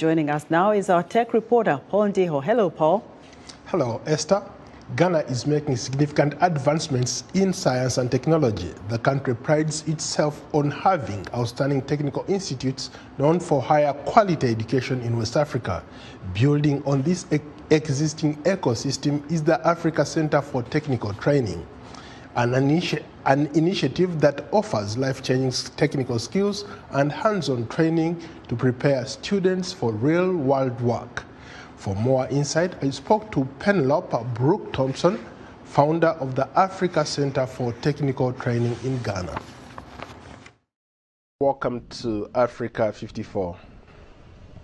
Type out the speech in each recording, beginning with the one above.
Joining us now is our tech reporter, Paul Ndiho. Hello, Paul. Hello, Esther. Ghana is making significant advancements in science and technology. The country prides itself on having outstanding technical institutes known for higher quality education in West Africa. Building on this existing ecosystem is the Africa Center for Technical Training, an initiative that offers life-changing technical skills and hands-on training to prepare students for real-world work. For more insight, I spoke to Penelope Brooke Thompson, founder of the Africa Center for Technical Training in Ghana. Welcome to Africa 54.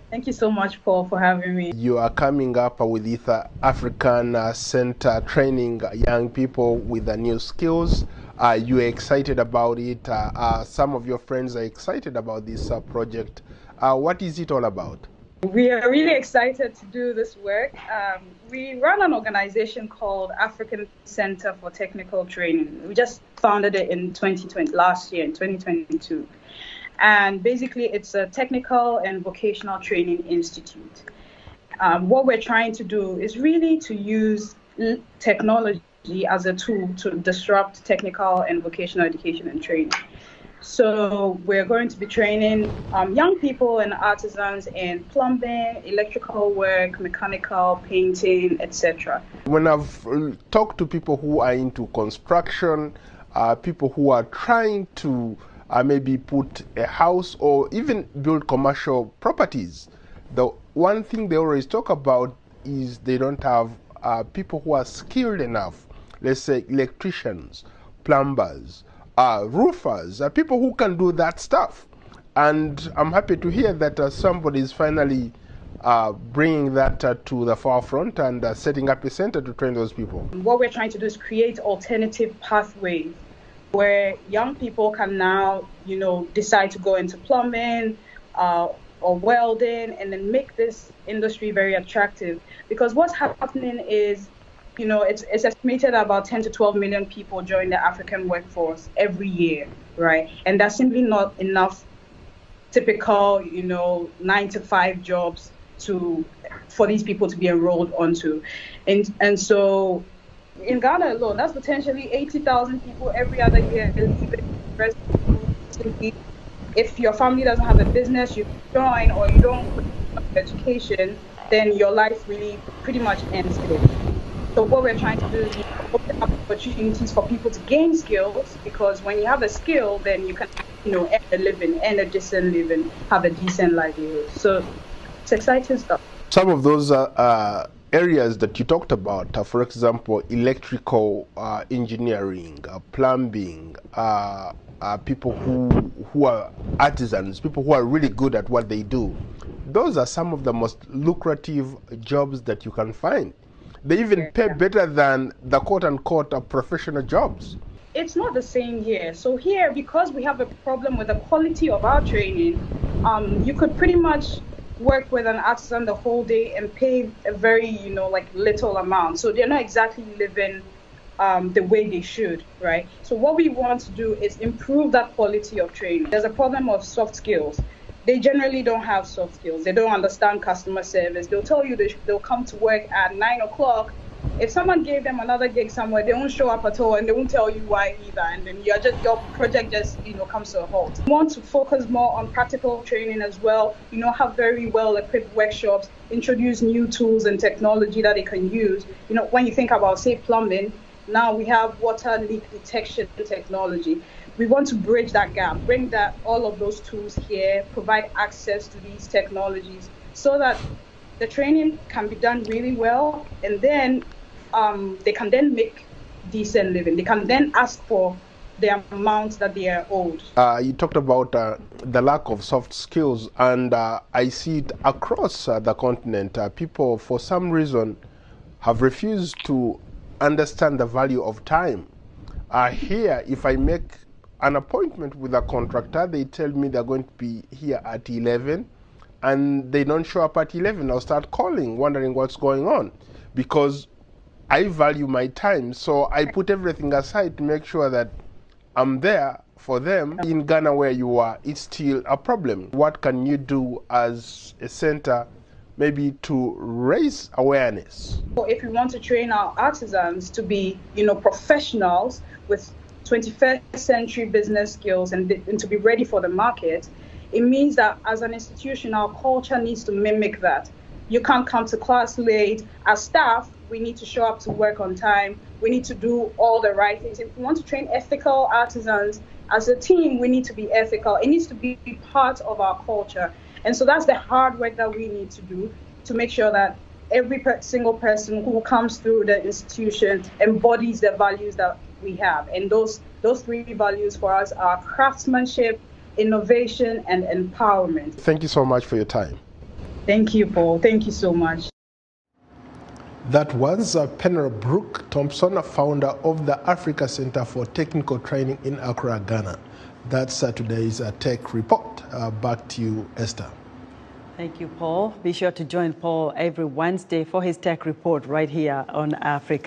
Thank you so much, Paul, for having me. You are coming up with this African Center training young people with new skills. You are excited about it. Some of your friends are excited about this project. What is it all about? We are really excited to do this work. We run an organization called African Center for Technical Training. We just founded it in 2020, last year in 2022. And basically, it's a technical and vocational training institute. What we're trying to do is really to use technology as a tool to disrupt technical and vocational education and training. So we're going to be training young people and artisans in plumbing, electrical work, mechanical, painting, etc. When I've talked to people who are into construction, people who are trying to maybe put a house or even build commercial properties, the one thing they always talk about is they don't have people who are skilled enough. Let's say electricians, plumbers, roofers, people who can do that stuff. And I'm happy to hear that somebody is finally bringing that to the forefront and setting up a center to train those people. What we're trying to do is create alternative pathways where young people can now, decide to go into plumbing or welding and then make this industry very attractive. Because what's happening is, it's estimated about 10 to 12 million people join the African workforce every year, right? And that's simply not enough typical, 9-to-5 jobs for these people to be enrolled onto. And so in Ghana alone, that's potentially 80,000 people every other year leave. If your family doesn't have a business, you join or you don't have education, then your life really pretty much ends there. So what we're trying to do is open up opportunities for people to gain skills, because when you have a skill, then you can, earn a living, earn a decent living, have a decent livelihood. So it's exciting stuff. Some of those areas that you talked about, for example, electrical engineering, plumbing, people who are artisans, people who are really good at what they do, those are some of the most lucrative jobs that you can find. They even pay better than the quote-unquote professional jobs. It's not the same here. So here, because we have a problem with the quality of our training, you could pretty much work with an artisan the whole day and pay a very, little amount. So they're not exactly living the way they should, right? So what we want to do is improve that quality of training. There's a problem of soft skills. They generally don't have soft skills. They don't understand customer service. They'll tell you they'll come to work at 9 o'clock. If someone gave them another gig somewhere, they won't show up at all and they won't tell you why either. And then your project just, comes to a halt. We want to focus more on practical training as well, have very well-equipped workshops, introduce new tools and technology that they can use. When you think about, say, plumbing, now we have water leak detection technology. We want to bridge that gap, bring all of those tools here, provide access to these technologies so that the training can be done really well, and then they can then make decent living. They can then ask for the amount that they are owed. You talked about the lack of soft skills, and I see it across the continent. People, for some reason, have refused to understand the value of time. Here, if I make an appointment with a contractor, they tell me they're going to be here at 11, and they don't show up at 11. I'll start calling, wondering what's going on, because I value my time. So I put everything aside to make sure that I'm there for them. In Ghana, where you are, it's still a problem. What can you do as a center maybe to raise awareness? If we want to train our artisans to be, professionals with 21st century business skills and to be ready for the market, it means that as an institution, our culture needs to mimic that. You can't come to class late. As staff, we need to show up to work on time. We need to do all the right things. If we want to train ethical artisans, as a team, we need to be ethical. It needs to be part of our culture. And so that's the hard work that we need to do to make sure that every single person who comes through the institution embodies the values that we have. And those three values for us are craftsmanship, innovation, and empowerment. Thank you so much for your time. Thank you, Paul. Thank you so much. That was Penel Brooke Thompson, founder of the Africa Center for Technical Training in Accra, Ghana. That's today's Tech Report. Back to you, Esther. Thank you, Paul. Be sure to join Paul every Wednesday for his Tech Report right here on Africa.